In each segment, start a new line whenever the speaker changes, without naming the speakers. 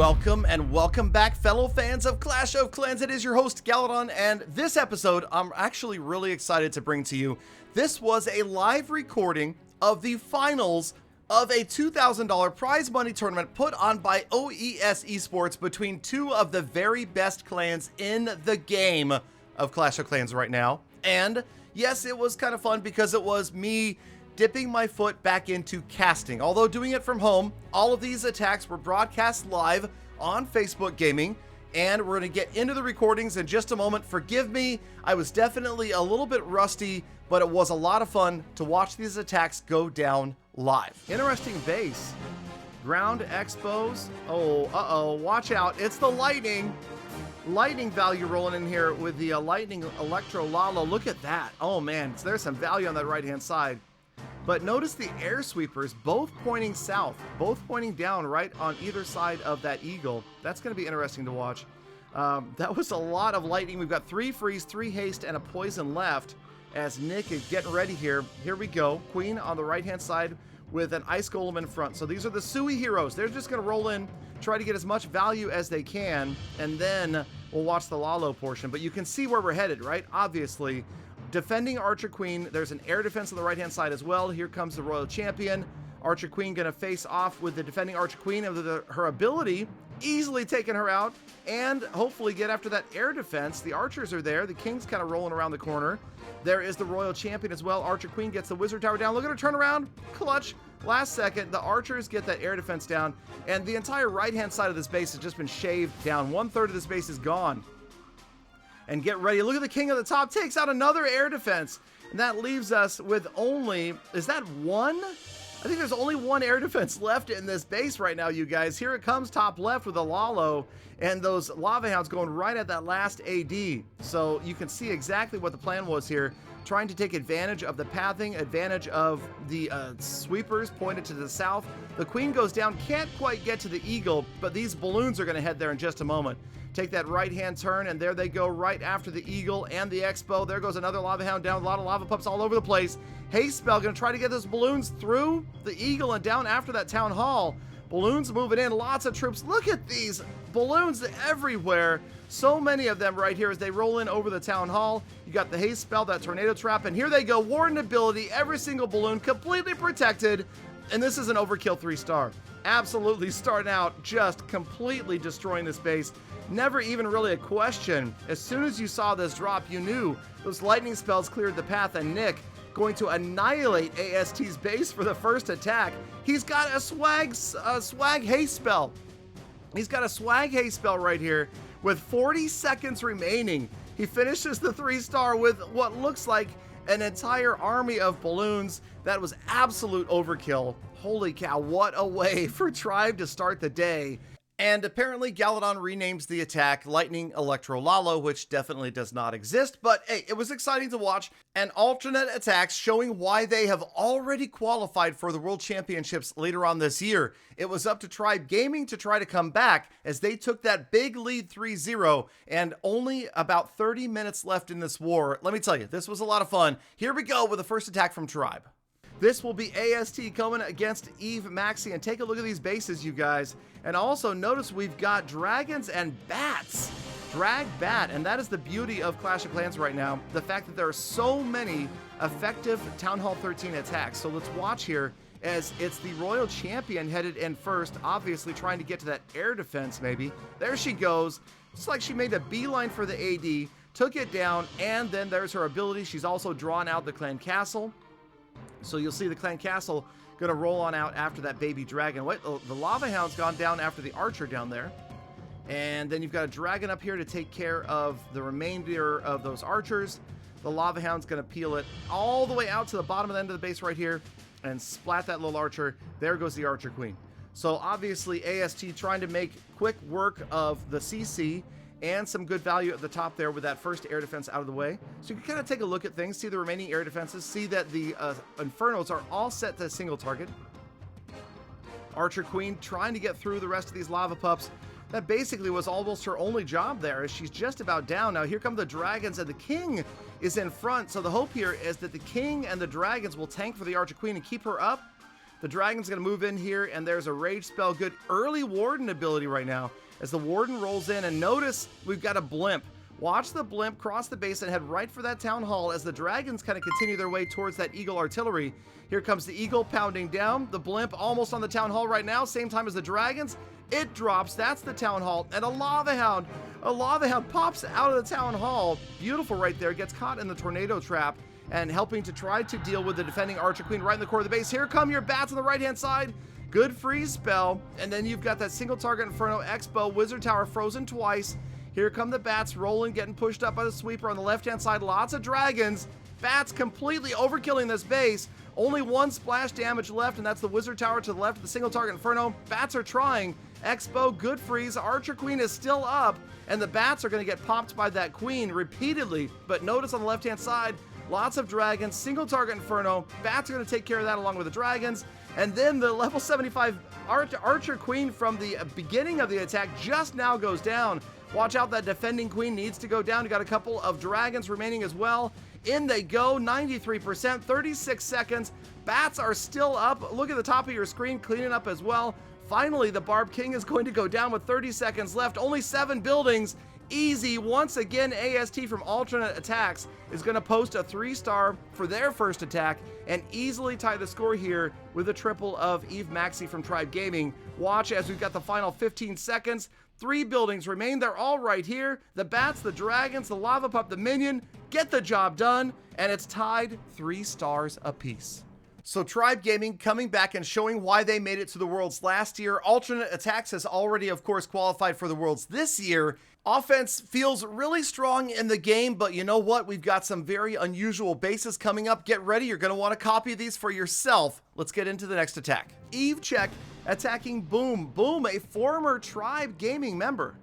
Welcome and welcome back, fellow fans of Clash of Clans. It is your host, Galadon, and this episode I'm actually really excited to bring to you. This was a live recording of the finals of a $2,000 prize money tournament put on by OES Esports between two of the very best clans in the game of Clash of Clans right now. And yes, it was kind of fun because it was me dipping my foot back into casting. Although doing it from home, all of these attacks were broadcast live on Facebook Gaming, and we're going to get into the recordings in just a moment. Forgive me, I was definitely a little bit rusty, but it was a lot of fun to watch these attacks go down live. Interesting base. Ground expos. Oh, watch out. It's the lightning. Lightning value rolling in here with the lightning electro Lalo. Look at that. Oh man, so there's some value on that right-hand side. But notice the air sweepers, both pointing south, both pointing down right on either side of that eagle. That's going to be interesting to watch. That was a lot of lightning. We've got 3 freeze, 3 haste, and a poison left as Nick is getting ready here. Here we go. Queen on the right-hand side with an ice golem in front. So these are the Sui heroes. They're just going to roll in, try to get as much value as they can, and then we'll watch the Lalo portion. But you can see where we're headed, right? Obviously. Defending Archer Queen, there's an air defense on the right-hand side as well. Here comes the Royal Champion. Archer Queen going to face off with the defending Archer Queen, and her ability easily taking her out, and hopefully get after that air defense. The archers are there. The King's kind of rolling around the corner. There is the Royal Champion as well. Archer Queen gets the Wizard Tower down. Look at her turn around. Clutch. Last second, the archers get that air defense down, and the entire right-hand side of this base has just been shaved down. 1/3 of this base is gone. And get ready. Look at the King at the top. Takes out another air defense. And that leaves us with only... Is that one? I think there's only one air defense left in this base right now, you guys. Here it comes top left with a Lalo. And those Lava Hounds going right at that last AD. So you can see exactly what the plan was here. Trying to take advantage of the pathing, advantage of the sweepers pointed to the south. The Queen goes down. Can't quite get to the Eagle. But these balloons are going to head there in just a moment. Take that right-hand turn, and there they go right after the Eagle and the Expo. There goes another Lava Hound down. A lot of Lava Pups all over the place. Haste Spell going to try to get those balloons through the Eagle and down after that Town Hall. Balloons moving in. Lots of troops. Look at these balloons everywhere. So many of them right here as they roll in over the Town Hall. You got the Haste Spell, that Tornado Trap, and here they go. Warden ability. Every single balloon completely protected. And this is an overkill 3-star. Absolutely starting out just completely destroying this base. Never even really a question. As soon as you saw this drop, you knew those lightning spells cleared the path, and Nick going to annihilate AST's base for the first attack. He's got a swag haste spell. He's got a swag haste spell right here with 40 seconds remaining. He finishes the 3-star with what looks like an entire army of balloons. That was absolute overkill. Holy cow, what a way for Tribe to start the day. And apparently Galadon renames the attack Lightning Electro Lalo, which definitely does not exist. But hey, it was exciting to watch, and alternate attacks showing why they have already qualified for the World Championships later on this year. It was up to Tribe Gaming to try to come back as they took that big lead 3-0, and only about 30 minutes left in this war. Let me tell you, this was a lot of fun. Here we go with the first attack from Tribe. This will be AST coming against Eve Maxi, and take a look at these bases, you guys. And also notice we've got dragons and bats. Drag bat, and that is the beauty of Clash of Clans right now. The fact that there are so many effective Town Hall 13 attacks. So let's watch here as it's the Royal Champion headed in first, obviously trying to get to that air defense maybe. There she goes. It's like she made a beeline for the AD, took it down, and then there's her ability. She's also drawn out the Clan Castle. So you'll see the Clan Castle going to roll on out after that baby dragon. Wait, the Lava Hound's gone down after the Archer down there. And then you've got a dragon up here to take care of the remainder of those archers. The Lava Hound's going to peel it all the way out to the bottom of the end of the base right here and splat that little archer. There goes the Archer Queen. So obviously AST trying to make quick work of the CC and some good value at the top there with that first air defense out of the way. So you can kind of take a look at things, see the remaining air defenses, see that the Infernos are all set to a single target. Archer Queen trying to get through the rest of these Lava Pups. That basically was almost her only job there, as she's just about down. Now here come the dragons, and the King is in front. So the hope here is that the King and the dragons will tank for the Archer Queen and keep her up. The dragon's going to move in here, and there's a rage spell. Good early warden ability right now as the warden rolls in, and notice we've got a blimp. Watch the blimp cross the base and head right for that town hall as the dragons kind of continue their way towards that eagle artillery. Here comes the eagle pounding down. The blimp almost on the town hall right now, same time as the dragons. It drops. That's the town hall, and a lava hound pops out of the town hall. Beautiful right there. Gets caught in the tornado trap and helping to try to deal with the defending Archer Queen right in the core of the base. Here come your bats on the right-hand side. Good freeze spell. And then you've got that single target Inferno Expo. Wizard Tower frozen twice. Here come the bats rolling, getting pushed up by the sweeper on the left-hand side. Lots of dragons. Bats completely overkilling this base. Only one splash damage left, and that's the Wizard Tower to the left of the single target Inferno. Bats are trying. Expo, good freeze. Archer Queen is still up, and the bats are going to get popped by that queen repeatedly. But notice on the left-hand side, lots of dragons, single target Inferno. Bats are going to take care of that along with the dragons. And then the level 75 Archer Queen from the beginning of the attack just now goes down. Watch out, that defending queen needs to go down. You got a couple of dragons remaining as well. In they go, 93%, 36 seconds. Bats are still up. Look at the top of your screen, cleaning up as well. Finally, the Barb King is going to go down with 30 seconds left. Only 7 buildings. Easy. Once again, AST from Alternate Attacks is going to post a 3-star for their first attack and easily tie the score here with a triple of Eve Maxi from Tribe Gaming. Watch as we've got the final 15 seconds. 3 buildings remain. They're all right here. The bats, the dragons, the lava pup, the minion get the job done, and it's tied 3 stars apiece. So Tribe Gaming coming back and showing why they made it to the Worlds last year. Alternate Attacks has already, of course, qualified for the Worlds this year. Offense feels really strong in the game, but you know what? We've got some very unusual bases coming up. Get ready. You're going to want to copy these for yourself. Let's get into the next attack. Eve Check attacking Boom. Boom, a former Tribe Gaming member.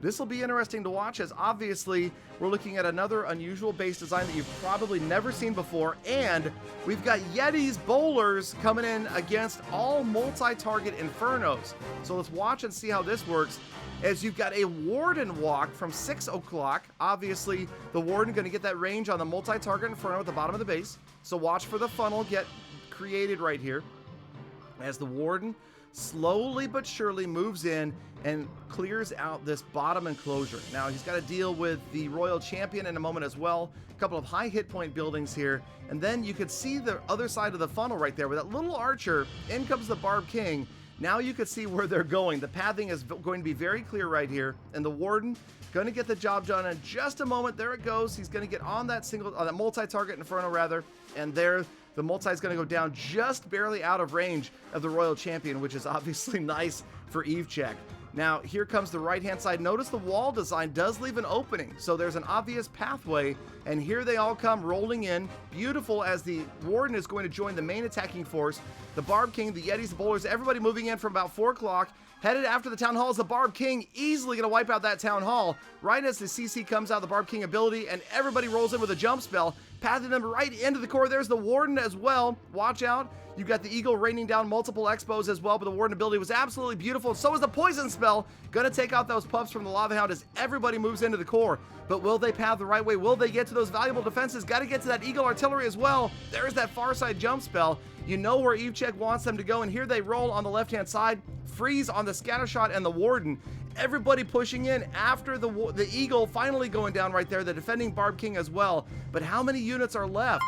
This will be interesting to watch as obviously we're looking at another unusual base design that you've probably never seen before, and we've got Yeti's Bowlers coming in against all multi-target Infernos. So let's watch and see how this works as you've got a Warden walk from 6 o'clock. Obviously, the Warden going to get that range on the multi-target Inferno at the bottom of the base. So watch for the funnel get created right here as the Warden slowly but surely moves in and clears out this bottom enclosure. Now he's got to deal with the Royal Champion in a moment as well. A couple of high hit point buildings here, and then you could see the other side of the funnel right there with that little archer. In comes the Barb King. Now you can see where they're going. The pathing is going to be very clear right here, and the Warden going to get the job done in just a moment. There it goes. He's going to get on that that multi-target Inferno rather, and there the multi is going to go down just barely out of range of the Royal Champion, which is obviously nice for Eve Check. Now, here comes the right-hand side. Notice the wall design does leave an opening, so there's an obvious pathway, and here they all come rolling in. Beautiful as the Warden is going to join the main attacking force. The Barb King, the Yetis, the Bowlers, everybody moving in from about 4 o'clock. Headed after the Town Hall is the Barb King, easily going to wipe out that Town Hall. Right as the CC comes out, the Barb King ability, and everybody rolls in with a jump spell, pathing them right into the core. There's the Warden as well. Watch out. You've got the Eagle raining down multiple expos as well, but the Warden ability was absolutely beautiful. So is the Poison spell. Gonna take out those pups from the Lava Hound as everybody moves into the core. But will they path the right way? Will they get to those valuable defenses? Got to get to that Eagle artillery as well. There's that far side jump spell. You know where Eve Check wants them to go, and here they roll on the left-hand side. Freeze on the Scattershot and the Warden. Everybody pushing in after the Eagle finally going down right there, the defending Barb King as well. But how many units are left?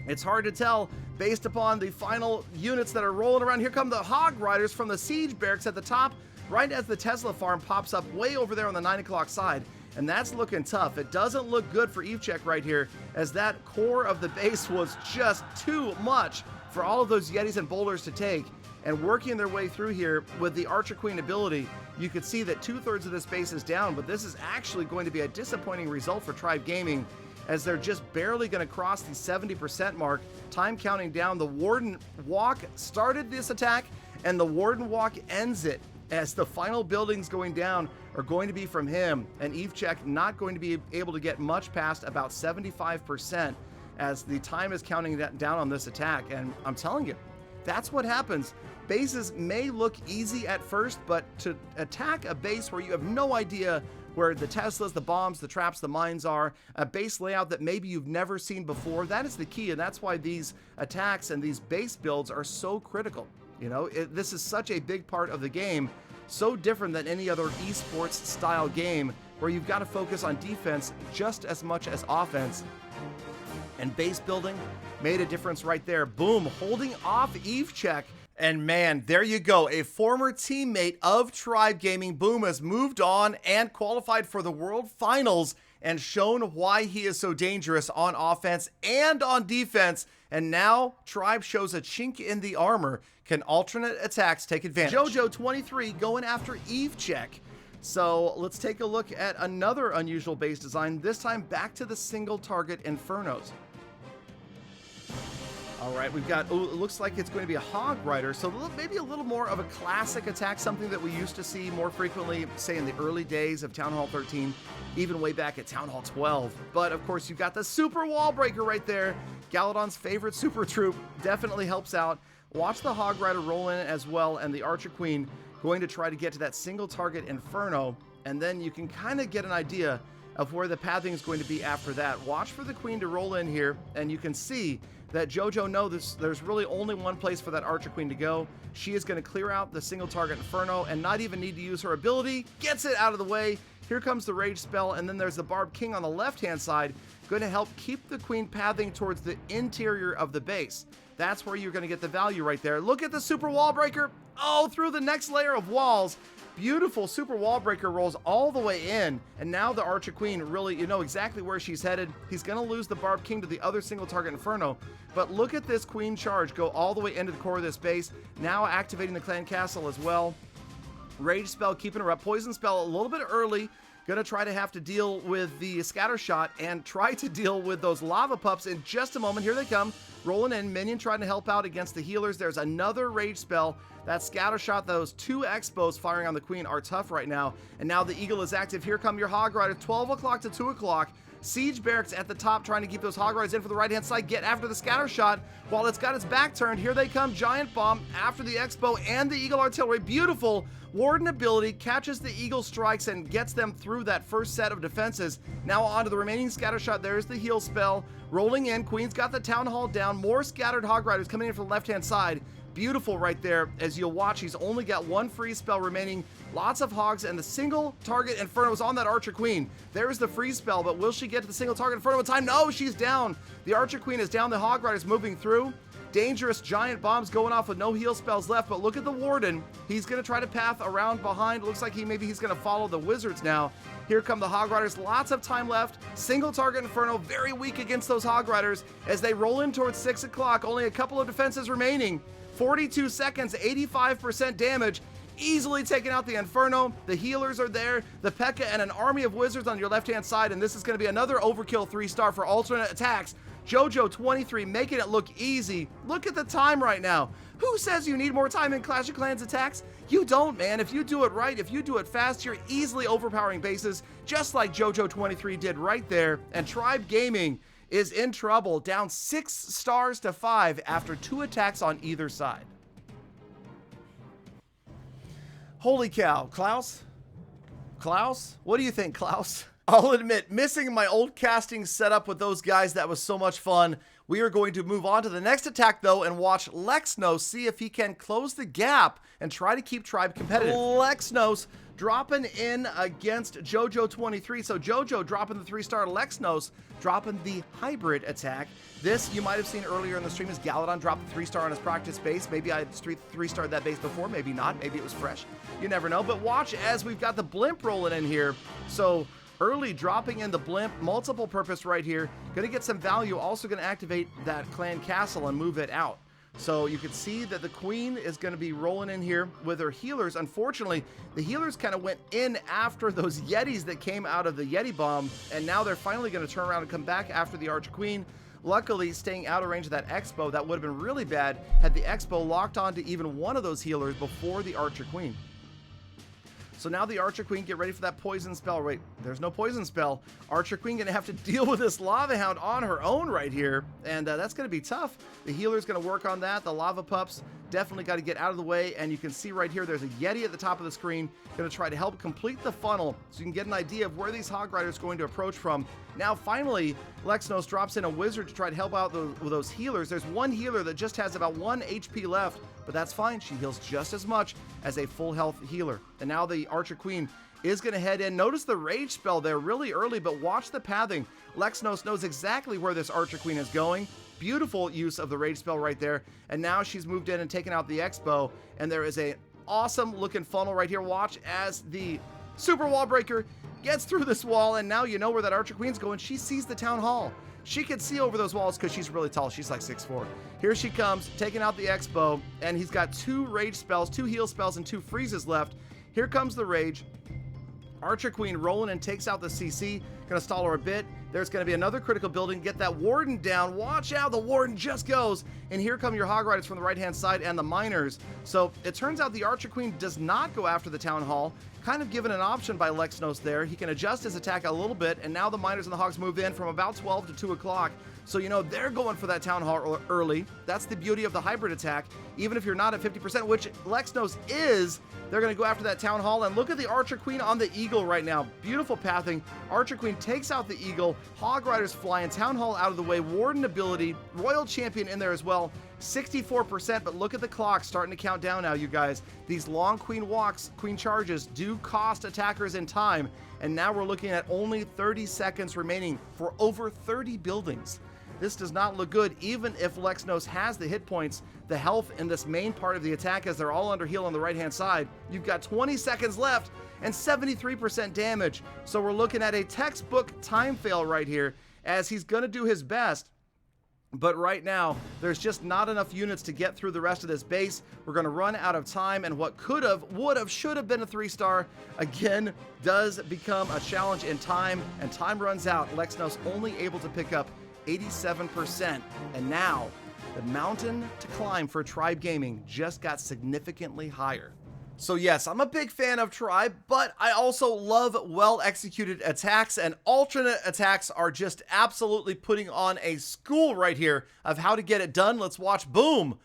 It's hard to tell based upon the final units that are rolling around. Here come the Hog Riders from the Siege Barracks at the top, right as the Tesla farm pops up way over there on the 9 o'clock side. And that's looking tough. It doesn't look good for Eve Check right here, as that core of the base was just too much for all of those Yetis and Bowlers to take. And working their way through here with the Archer Queen ability, you could see that 2/3 of this base is down, but this is actually going to be a disappointing result for Tribe Gaming, as they're just barely going to cross the 70% mark. Time counting down. The Warden walk started this attack, and the Warden walk ends it, as the final buildings going down are going to be from him, and Eve Check not going to be able to get much past about 75% as the time is counting down on this attack. And I'm telling you, that's what happens. Bases may look easy at first, but to attack a base where you have no idea where the Teslas, the bombs, the traps, the mines are, a base layout that maybe you've never seen before. That is the key, and that's why these attacks and these base builds are so critical. You know, this is such a big part of the game, so different than any other esports style game where you've got to focus on defense just as much as offense. And base building made a difference right there. Boom, holding off Eve check. And man, there you go. A former teammate of Tribe Gaming, Boom, has moved on and qualified for the World Finals and shown why he is so dangerous on offense and on defense. And now Tribe shows a chink in the armor. Can alternate attacks take advantage? JoJo 23 going after Eve check. So let's take a look at another unusual base design, this time back to the single target Infernos. All right, we've got, it looks like it's going to be a Hog Rider, so maybe a little more of a classic attack, something that we used to see more frequently, say in the early days of Town Hall 13, even way back at Town Hall 12. But of course, you've got the Super Wall Breaker right there. Galadon's favorite super troop definitely helps out. Watch the Hog Rider roll in as well, and the Archer Queen going to try to get to that single target Inferno, and then you can kind of get an idea of where the pathing is going to be after that. Watch for the Queen to roll in here, and you can see that JoJo knows there's really only one place for that Archer Queen to go. She is going to clear out the single target Inferno and not even need to use her ability. Gets it out of the way. Here comes the Rage spell, and then there's the Barb King on the left-hand side, going to help keep the Queen pathing towards the interior of the base. That's where you're going to get the value right there. Look at the Super Wall Breaker. Oh, through the next layer of walls. Beautiful Super Wall Breaker rolls all the way in, and now the Archer Queen really, you know exactly where she's headed. He's going to lose the Barb King to the other single target Inferno, but look at this Queen charge go all the way into the core of this base, now activating the Clan Castle as well. Rage spell keeping her up, Poison spell a little bit early, gonna try to have to deal with the Scattershot and try to deal with those lava pups in just a moment. Here they come, rolling in, minion trying to help out against the healers. There's another Rage spell. That Scattershot, those two Expos firing on the Queen are tough right now. And now the Eagle is active. Here come your Hog Rider, 12 o'clock to 2 o'clock. Siege Barracks at the top trying to keep those Hog Riders in for the right-hand side. Get after the Scattershot while it's got its back turned. Here they come, Giant Bomb after the Expo and the Eagle Artillery. Beautiful Warden ability, catches the Eagle strikes and gets them through that first set of defenses. Now on to the remaining Scattershot. There's the heal spell. Rolling in, Queen's got the Town Hall down. More scattered Hog Riders coming in from the left-hand side. Beautiful right there. As you'll watch, he's only got one freeze spell remaining. Lots of hogs, and the single target Inferno is on that Archer Queen. There's the freeze spell, but will she get to the single target Inferno in time? No, she's down. The Archer Queen is down. The Hog Rider's moving through. Dangerous giant bombs going off with no heal spells left, but look at the Warden. He's going to try to path around behind. Looks like maybe he's going to follow the Wizards now. Here come the Hog Riders. Lots of time left. Single target Inferno, very weak against those Hog Riders as they roll in towards 6 o'clock. Only a couple of defenses remaining. 42 seconds, 85% damage. Easily taking out the Inferno. The healers are there. The P.E.K.K.A. and an army of wizards on your left-hand side, and this is going to be another overkill 3-star for alternate attacks. JoJo 23 making it look easy. Look at the time right now. Who says you need more time in Clash of Clans attacks? You don't, man. If you do it right, if you do it fast, you're easily overpowering bases, just like JoJo 23 did right there. And Tribe Gaming is in trouble, down 6 stars to 5 after 2 attacks on either side. Holy cow, Klaus? Klaus? What do you think, Klaus? I'll admit, missing my old casting setup with those guys, that was so much fun. We are going to move on to the next attack, though, and watch Lexnos see if he can close the gap and try to keep Tribe competitive. Lexnos dropping in against JoJo 23. So JoJo dropping the 3-star, Lexnos dropping the hybrid attack. This, you might have seen earlier in the stream, as Galadon dropped the 3-star on his practice base. Maybe I had 3-starred that base before, maybe not. Maybe it was fresh. You never know. But watch as we've got the blimp rolling in here. So early dropping in the blimp, multiple purpose right here. Going to get some value. Also going to activate that Clan Castle and move it out. So you can see that the Queen is going to be rolling in here with her healers. Unfortunately, the healers kind of went in after those Yetis that came out of the Yeti bomb, and now they're finally going to turn around and come back after the Archer Queen. Luckily, staying out of range of that Expo, that would have been really bad had the Expo locked onto even one of those healers before the Archer Queen. So now the Archer Queen, get ready for that poison spell. Wait, there's no poison spell. Archer Queen gonna have to deal with this Lava Hound on her own right here, and that's gonna be tough. The healer's gonna work on that. The Lava Pups definitely got to get out of the way. And you can see right here, there's a Yeti at the top of the screen, going to try to help complete the funnel so you can get an idea of where these Hog Riders are going to approach from. Now, finally, Lexnos drops in a Wizard to try to help out those healers. There's one healer that just has about 1 HP left, but that's fine. She heals just as much as a full health healer. And now the Archer Queen is going to head in. Notice the rage spell there really early, but watch the pathing. Lexnos knows exactly where this Archer Queen is going. Beautiful use of the rage spell right there. And now she's moved in and taken out the Expo. And there is a awesome looking funnel right here. Watch as the Super Wall Breaker gets through this wall. And now you know where that Archer Queen's going. She sees the Town Hall. She can see over those walls because she's really tall. She's like 6'4". Here she comes, taking out the Expo. And he's got 2 rage spells, 2 heal spells, and 2 freezes left. Here comes the rage. Archer Queen rolling and takes out the CC. Gonna stall her a bit. There's gonna be another critical building. Get that Warden down. Watch out, the Warden just goes. And here come your Hog Riders from the right-hand side and the Miners. So it turns out the Archer Queen does not go after the Town Hall. Kind of given an option by Lexnos there. He can adjust his attack a little bit, and now the Miners and the Hogs move in from about 12 to 2 o'clock. So you know they're going for that Town Hall early. That's the beauty of the hybrid attack. Even if you're not at 50%, which Lexnos is, they're going to go after that Town Hall. And look at the Archer Queen on the Eagle right now. Beautiful pathing. Archer Queen takes out the Eagle. Hog Riders flying. Town Hall out of the way. Warden ability. Royal Champion in there as well. 64%, but look at the clock starting to count down now, you guys. These long queen walks, queen charges do cost attackers in time. And now we're looking at only 30 seconds remaining for over 30 buildings. This does not look good, even if Lexnos has the hit points, the health in this main part of the attack as they're all under heal on the right-hand side. You've got 20 seconds left and 73% damage. So we're looking at a textbook time fail right here as he's going to do his best. But right now, there's just not enough units to get through the rest of this base. We're going to run out of time, and what could have, would have, should have been a 3-star, again, does become a challenge in time, and time runs out. Lexnos only able to pick up 87%, and now the mountain to climb for Tribe Gaming just got significantly higher. So yes, I'm a big fan of Tribe, but I also love well-executed attacks, and alternate attacks are just absolutely putting on a school right here of how to get it done. Let's watch Boom.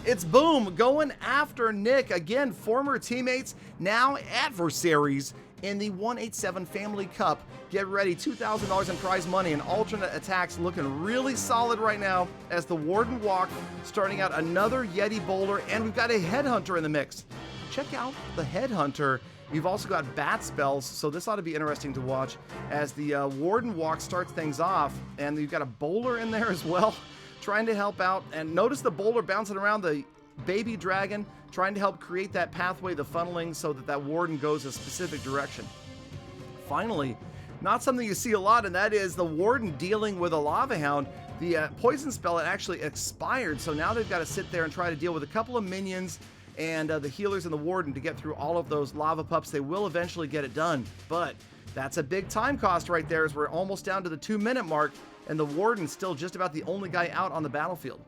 It's Boom going after Nick. Again, former teammates, now adversaries in the 187 Family Cup. Get ready, $2,000 in prize money, and alternate attacks looking really solid right now as the Warden walk, starting out another Yeti bowler, and we've got a Headhunter in the mix. Check out the Headhunter. You've also got bat spells, so this ought to be interesting to watch as the Warden walk starts things off, and you've got a bowler in there as well, trying to help out. And notice the bowler bouncing around the baby dragon, trying to help create that pathway, the funneling, so that that Warden goes a specific direction. Finally, not something you see a lot, and that is the Warden dealing with a Lava Hound. The poison spell had actually expired, so now they've got to sit there and try to deal with a couple of minions and the healers and the Warden to get through all of those lava pups. They will eventually get it done, but that's a big time cost right there as we're almost down to the 2-minute mark, and the Warden's still just about the only guy out on the battlefield.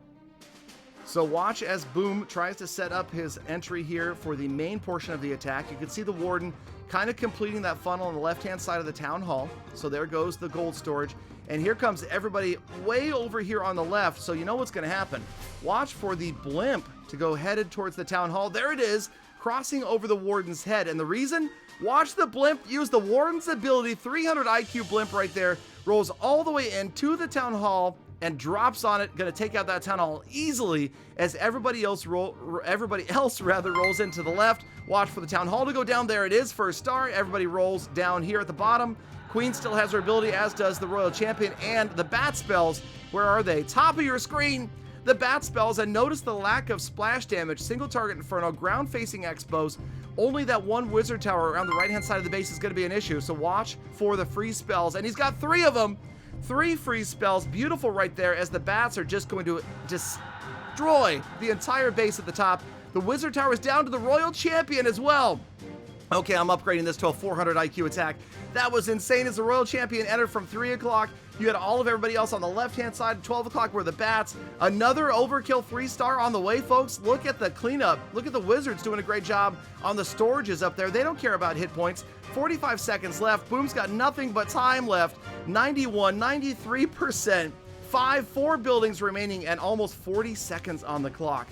So watch as Boom tries to set up his entry here for the main portion of the attack. You can see the Warden kind of completing that funnel on the left-hand side of the Town Hall. So there goes the gold storage. And here comes everybody way over here on the left, so you know what's going to happen. Watch for the blimp to go headed towards the Town Hall. There it is, crossing over the Warden's head. And the reason? Watch the blimp use the Warden's ability, 300 IQ blimp right there, rolls all the way into the Town Hall and drops on it, going to take out that Town Hall easily as everybody else rolls into the left. Watch for the Town Hall to go down. There it is, first star. Everybody rolls down here at the bottom. Queen still has her ability, as does the Royal Champion, and the bat spells. Where are they? Top of your screen, the bat spells, and notice the lack of splash damage. Single target Inferno, ground facing Expos. Only that one Wizard Tower around the right-hand side of the base is going to be an issue, so watch for the free spells. And he's got 3 of them. 3 free spells, beautiful right there, as the bats are just going to destroy the entire base at the top. The Wizard Tower is down to the Royal Champion as well. Okay, I'm upgrading this to a 400 IQ attack. That was insane as the Royal Champion entered from 3 o'clock. You had all of everybody else on the left-hand side. 12 o'clock were the bats. Another overkill 3-star on the way, folks. Look at the cleanup. Look at the Wizards doing a great job on the storages up there. They don't care about hit points. 45 seconds left. Boom's got nothing but time left. 91, 93%. 4 buildings remaining and almost 40 seconds on the clock.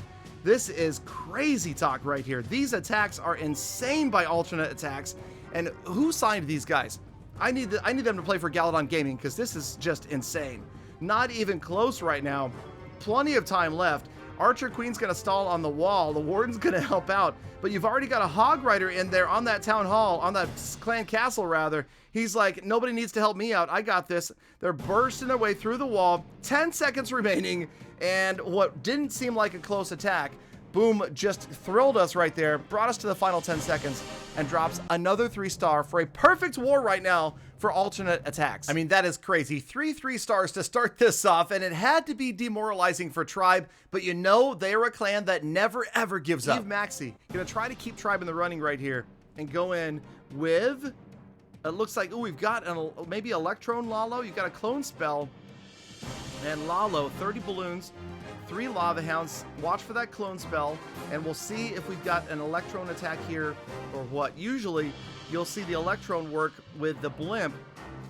This is crazy talk right here. These attacks are insane by alternate attacks. And who signed these guys? I need them to play for Galadon Gaming because this is just insane. Not even close right now. Plenty of time left. Archer Queen's going to stall on the wall. The Warden's going to help out. But you've already got a Hog Rider in there on that Town Hall, on that Clan Castle, rather. He's like, nobody needs to help me out. I got this. They're bursting their way through the wall. 10 seconds remaining. And what didn't seem like a close attack, boom, just thrilled us right there. Brought us to the final 10 seconds and drops another 3-star for a perfect war right now for alternate attacks. I mean, that is crazy. 3 stars to start this off, and it had to be demoralizing for Tribe, but you know they're a clan that never ever gives up. Eve Maxi gonna try to keep Tribe in the running right here and go in with, it looks like, oh, we've got maybe Electron Lalo. You've got a clone spell, and Lalo, 30 balloons, 3 Lava Hounds. Watch for that clone spell, and we'll see if we've got an Electron attack here or what. Usually, you'll see the Electron work with the Blimp,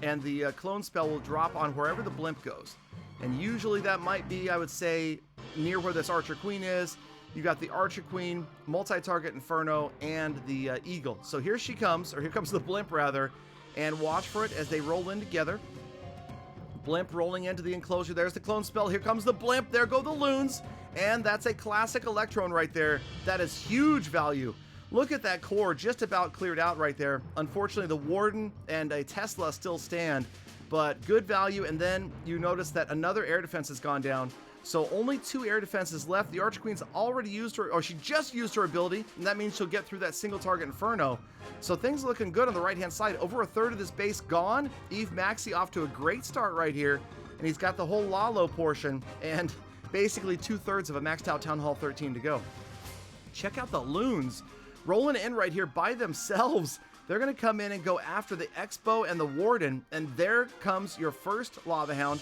and the clone spell will drop on wherever the Blimp goes. And usually that might be, I would say, near where this Archer Queen is. You got the Archer Queen, multi-target Inferno, and the Eagle. So here she comes, or here comes the Blimp rather, and watch for it as they roll in together. Blimp rolling into the enclosure. There's the clone spell. Here comes the Blimp. There go the loons. And that's a classic Electron right there. That is huge value. Look at that core just about cleared out right there. Unfortunately, the Warden and a Tesla still stand, but good value. And then you notice that another air defense has gone down. So only 2 air defenses left. The Archer Queen's already used her, or she just used her ability, and that means she'll get through that single target Inferno. So things looking good on the right-hand side. Over a third of this base gone. Eve Maxi off to a great start right here, and he's got the whole Lalo portion, and basically 2/3 of a maxed out Town Hall 13 to go. Check out the loons rolling in right here by themselves. They're going to come in and go after the Expo and the Warden, and there comes your first Lava Hound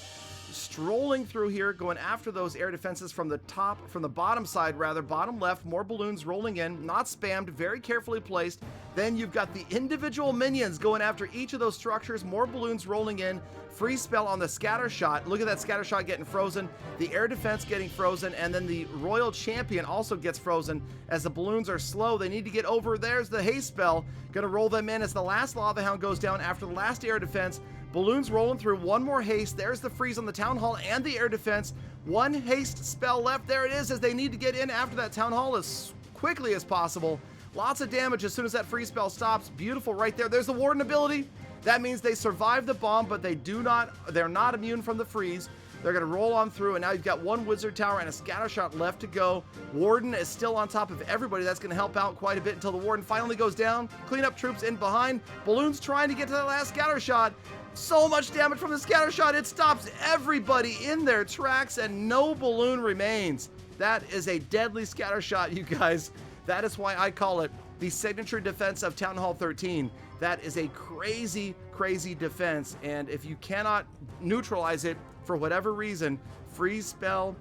strolling through here, going after those air defenses from the top, from the bottom side rather, bottom left. More balloons rolling in, not spammed, very carefully placed. Then you've got the individual minions going after each of those structures. More balloons rolling in. Free spell on the Scattershot. Look at that Scattershot getting frozen. The air defense getting frozen, and then the Royal Champion also gets frozen as the balloons are slow. They need to get over. There's the haste spell. Gonna roll them in as the last Lava Hound goes down after the last air defense. Balloons rolling through. One more haste. There's the freeze on the Town Hall and the air defense. One haste spell left. There it is, as they need to get in after that Town Hall as quickly as possible. Lots of damage as soon as that freeze spell stops. Beautiful right there. There's the Warden ability. That means they survive the bomb, but they're not immune from the freeze. They're going to roll on through, and now you've got one Wizard Tower and a Scattershot left to go. Warden is still on top of everybody. That's going to help out quite a bit until the Warden finally goes down. Clean up troops in behind. Balloons trying to get to that last Scattershot. So much damage from the Scattershot. It stops everybody in their tracks, and no balloon remains. That is a deadly Scattershot, you guys. That is why I call it the signature defense of Town Hall 13. That is a crazy, crazy defense, and if you cannot neutralize it for whatever reason, freeze spell,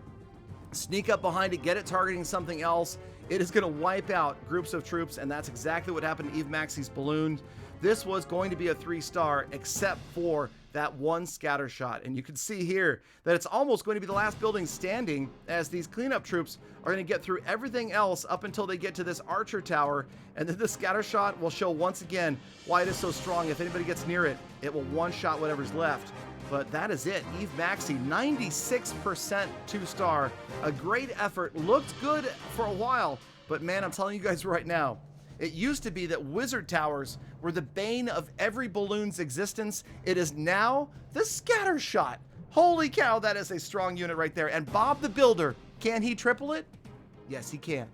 sneak up behind it, get it targeting something else, it is going to wipe out groups of troops, and that's exactly what happened to Eve Maxi's balloon. This was going to be a 3-star, except for that one Scattershot. And you can see here that it's almost going to be the last building standing, as these cleanup troops are going to get through everything else up until they get to this Archer Tower. And then the Scattershot will show once again why it is so strong. If anybody gets near it, it will one-shot whatever's left. But that is it. Eve Maxi, 96% 2-star. A great effort. Looked good for a while. But man, I'm telling you guys right now, it used to be that Wizard Towers were the bane of every balloon's existence. It is now the Scattershot. Holy cow, that is a strong unit right there. And Bob the Builder, can he triple it? Yes, he can.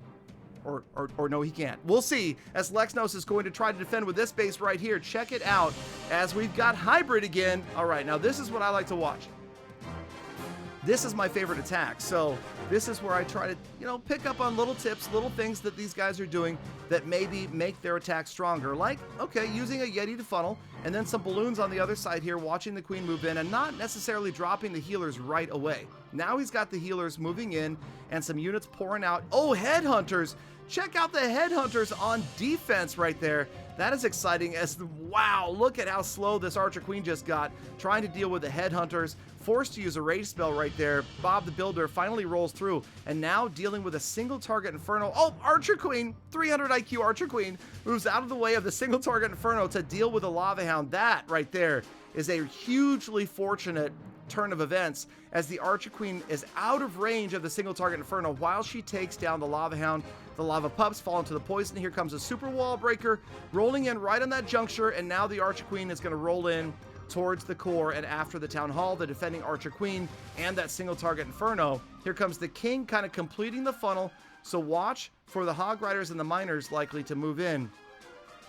Or no, he can't. We'll see, as Lexnos is going to try to defend with this base right here. Check it out, as we've got Hybrid again. All right, now this is what I like to watch. This is my favorite attack. So this is where I try to, pick up on little tips, little things that these guys are doing that maybe make their attack stronger. Like, okay, using a Yeti to funnel, and then some balloons on the other side here, watching the Queen move in, and not necessarily dropping the healers right away. Now he's got the healers moving in, and some units pouring out. Oh, Headhunters! Check out the Headhunters on defense right there. That is exciting wow, look at how slow this Archer Queen just got, trying to deal with the Headhunters, forced to use a rage spell right there. Bob the Builder finally rolls through, and now dealing with a single target Inferno. Oh, Archer Queen, 300 IQ Archer Queen, moves out of the way of the single target Inferno to deal with the Lava Hound. That right there is a hugely fortunate turn of events, as the Archer Queen is out of range of the single target Inferno while she takes down the Lava Hound. The Lava Pups fall into the poison. Here comes a Super Wall Breaker rolling in right on that juncture, and now the Archer Queen is going to roll in towards the core and after the Town Hall, the defending Archer Queen, and that single target Inferno. Here comes the King kind of completing the funnel, so watch for the Hog Riders and the Miners likely to move in.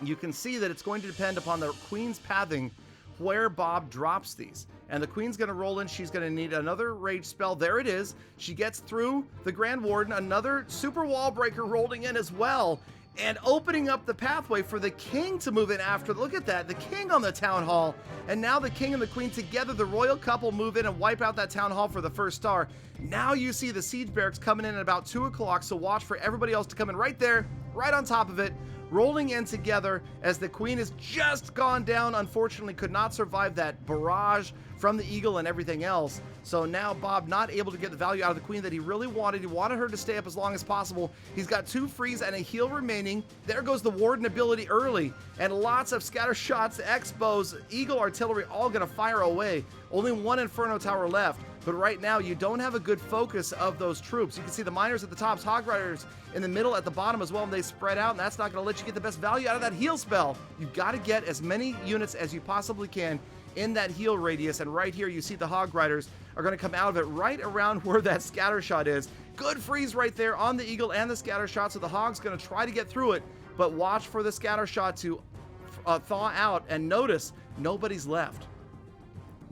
You can see that it's going to depend upon the Queen's pathing where Bob drops these. And the Queen's going to roll in. She's going to need another rage spell. There it is. She gets through the Grand Warden. Another Super Wall Breaker rolling in as well, and opening up the pathway for the King to move in after. Look at that. The King on the Town Hall. And now the King and the Queen together, the royal couple, move in and wipe out that Town Hall for the first star. Now you see the Siege Barracks coming in at about 2 o'clock, so watch for everybody else to come in right there, right on top of it, rolling in together as the Queen has just gone down. Unfortunately, could not survive that barrage from the Eagle and everything else. So now Bob not able to get the value out of the Queen that he really wanted. He wanted her to stay up as long as possible. He's got 2 frees and a heal remaining. There goes the Warden ability early, and lots of scatter shots, X-bows, Eagle artillery, all gonna fire away. Only 1 Inferno Tower left. But right now, you don't have a good focus of those troops. You can see the Miners at the top, Hog Riders in the middle at the bottom as well, and they spread out, and that's not going to let you get the best value out of that heal spell. You've got to get as many units as you possibly can in that heal radius, and right here you see the Hog Riders are going to come out of it right around where that Scattershot is. Good freeze right there on the Eagle and the Scattershot, so the Hog's going to try to get through it, but watch for the Scattershot to thaw out, and notice nobody's left.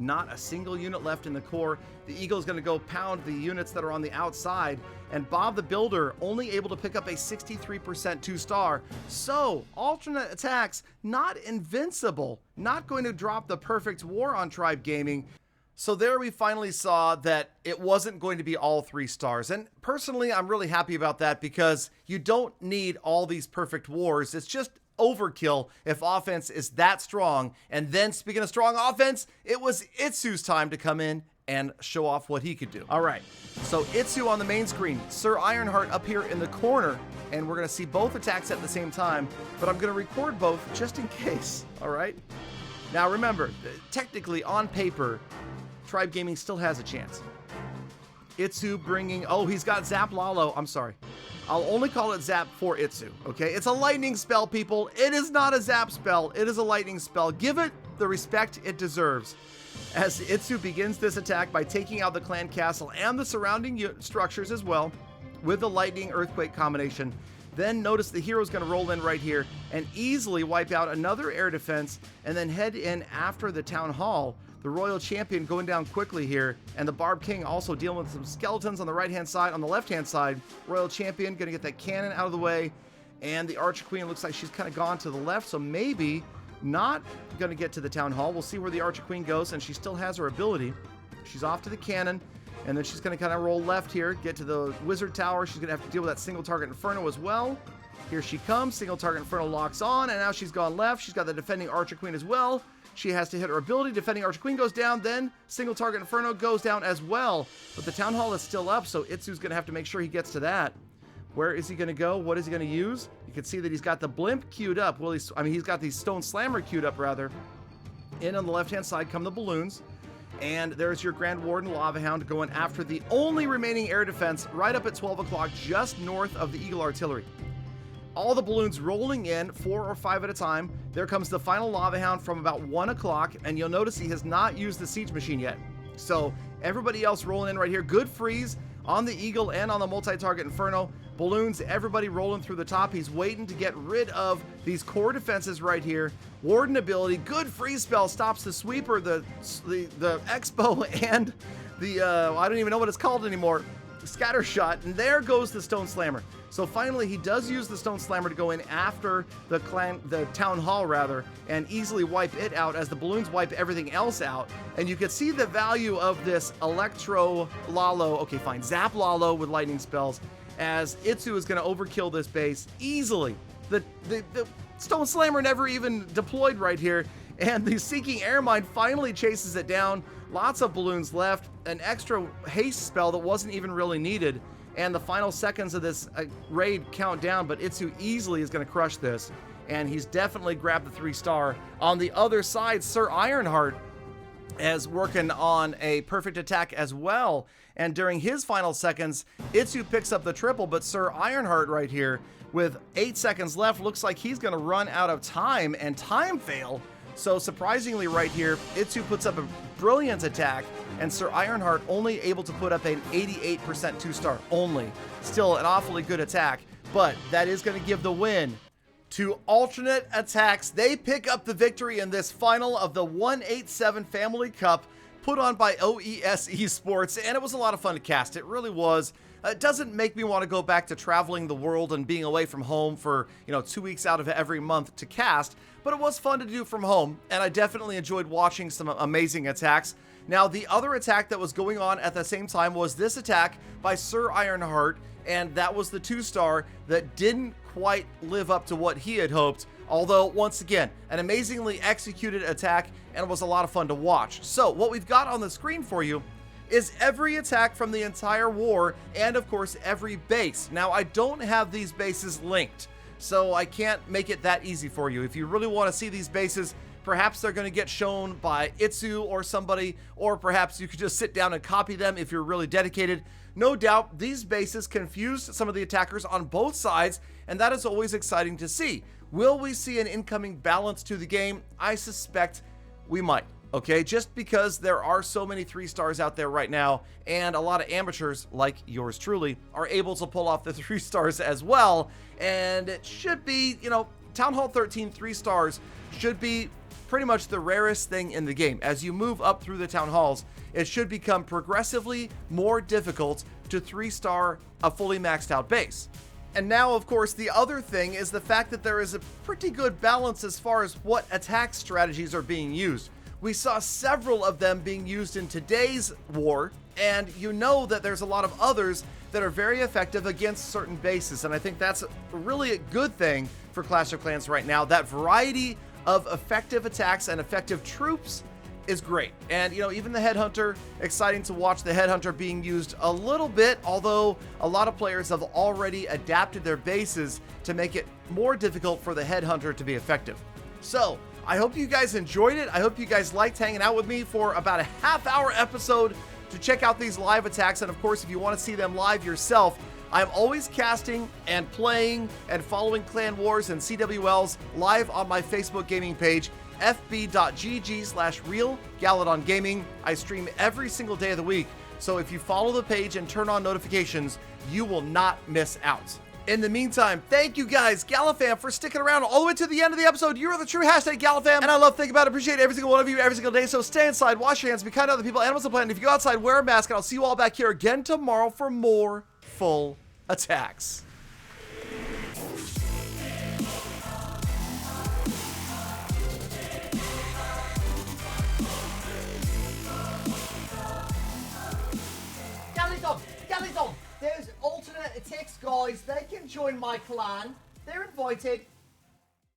Not a single unit left in the core. The Eagle is going to go pound the units that are on the outside, and Bob the Builder only able to pick up a 63% 2-star. So alternate attacks, not invincible, not going to drop the perfect war on Tribe Gaming. So there we finally saw that it wasn't going to be all 3 stars. And personally, I'm really happy about that, because you don't need all these perfect wars. It's just overkill if offense is that strong. And then, speaking of strong offense, it was Itsu's time to come in and show off what he could do. All right, so Itsu on the main screen, Sir Ironheart up here in the corner, and we're gonna see both attacks at the same time, but I'm gonna record both just in case, all right? Now remember, technically on paper, Tribe Gaming still has a chance. Itsu bringing, oh, he's got Zap Lalo, I'm sorry. I'll only call it Zap for Itsu, okay? It's a lightning spell, people. It is not a Zap spell. It is a lightning spell. Give it the respect it deserves. As Itsu begins this attack by taking out the clan castle and the surrounding structures as well with the lightning earthquake combination. Then notice the hero's going to roll in right here and easily wipe out another air defense, and then head in after the Town Hall. The Royal Champion going down quickly here, and the Barb King also dealing with some skeletons on the right-hand side. On the left-hand side, Royal Champion going to get that cannon out of the way, and the Archer Queen looks like she's kind of gone to the left, so maybe not going to get to the Town Hall. We'll see where the Archer Queen goes, and she still has her ability. She's off to the cannon, and then she's going to kind of roll left here, get to the Wizard Tower. She's going to have to deal with that single target Inferno as well. Here she comes. Single target Inferno locks on, and now she's gone left. She's got the defending Archer Queen as well. She has to hit her ability. Defending Archer Queen goes down, then single target Inferno goes down as well. But the Town Hall is still up, so Itsu's going to have to make sure he gets to that. Where is he going to go? What is he going to use? You can see that he's got the Blimp queued up. Well, he's got the Stone Slammer queued up, rather. In on the left-hand side come the balloons. And there's your Grand Warden Lava Hound going after the only remaining air defense right up at 12 o'clock, just north of the Eagle Artillery. All the balloons rolling in, 4 or 5 at a time. There comes the final Lava Hound from about 1 o'clock, and you'll notice he has not used the Siege Machine yet. So everybody else rolling in right here. Good freeze on the Eagle and on the multi-target Inferno. Balloons, everybody rolling through the top. He's waiting to get rid of these core defenses right here. Warden ability, good freeze spell, stops the sweeper, the Expo, and the, I don't even know what it's called anymore, Scattershot, and there goes the Stone Slammer. So finally, he does use the Stone Slammer to go in after the Town Hall, rather, and easily wipe it out as the balloons wipe everything else out. And you can see the value of this Electro Lalo, okay fine, Zap Lalo with lightning spells, as Itsu is going to overkill this base easily. The Stone Slammer never even deployed right here, and the Seeking Airmine finally chases it down. Lots of balloons left, an extra haste spell that wasn't even really needed, and the final seconds of this raid count down, but Itsu easily is going to crush this, and he's definitely grabbed the 3-star. On the other side, Sir Ironheart is working on a perfect attack as well, and during his final seconds, Itsu picks up the triple, but Sir Ironheart right here, with 8 seconds left, looks like he's going to run out of time and time fail. So surprisingly right here, Itsu puts up a brilliant attack, and Sir Ironheart only able to put up an 88% 2-star only. Still an awfully good attack, but that is going to give the win to Alternate Attacks. They pick up the victory in this final of the 187 Family Cup put on by OES Esports, and it was a lot of fun to cast. It really was. It doesn't make me want to go back to traveling the world and being away from home for, 2 weeks out of every month to cast, but it was fun to do from home, and I definitely enjoyed watching some amazing attacks. Now, the other attack that was going on at the same time was this attack by Sir Ironheart, and that was the 2-star that didn't quite live up to what he had hoped, although, once again, an amazingly executed attack, and it was a lot of fun to watch. So, what we've got on the screen for you is every attack from the entire war, and of course every base. Now, I don't have these bases linked, so I can't make it that easy for you. If you really want to see these bases, perhaps they're going to get shown by Itsu or somebody, or perhaps you could just sit down and copy them if you're really dedicated. No doubt, these bases confused some of the attackers on both sides, and that is always exciting to see. Will we see an incoming balance to the game? I suspect we might. Okay, just because there are so many 3-stars out there right now, and a lot of amateurs, like yours truly, are able to pull off the 3-stars as well, and it should be, Town Hall 13 3-stars should be pretty much the rarest thing in the game. As you move up through the Town Halls, it should become progressively more difficult to 3-star a fully maxed out base. And now, of course, the other thing is the fact that there is a pretty good balance as far as what attack strategies are being used. We saw several of them being used in today's war, and you know that there's a lot of others that are very effective against certain bases, and I think that's really a good thing for Clash of Clans right now. That variety of effective attacks and effective troops is great. And, even the Headhunter, exciting to watch the Headhunter being used a little bit, although a lot of players have already adapted their bases to make it more difficult for the Headhunter to be effective. So, I hope you guys enjoyed it. I hope you guys liked hanging out with me for about a half-hour episode to check out these live attacks. And of course, if you want to see them live yourself, I'm always casting and playing and following Clan Wars and CWLs live on my Facebook gaming page, fb.gg/realgaladongaming. I stream every single day of the week, so if you follow the page and turn on notifications, you will not miss out. In the meantime, thank you guys, Galafam, for sticking around all the way to the end of the episode. You are the true hashtag Galafam, and I love thinking about it. Appreciate every single one of you every single day. So stay inside, wash your hands, be kind to other people, animals, and planet. If you go outside, wear a mask, and I'll see you all back here again tomorrow for more full attacks. Galidon, there's alternate attacks, guys. They can join my clan. They're invited.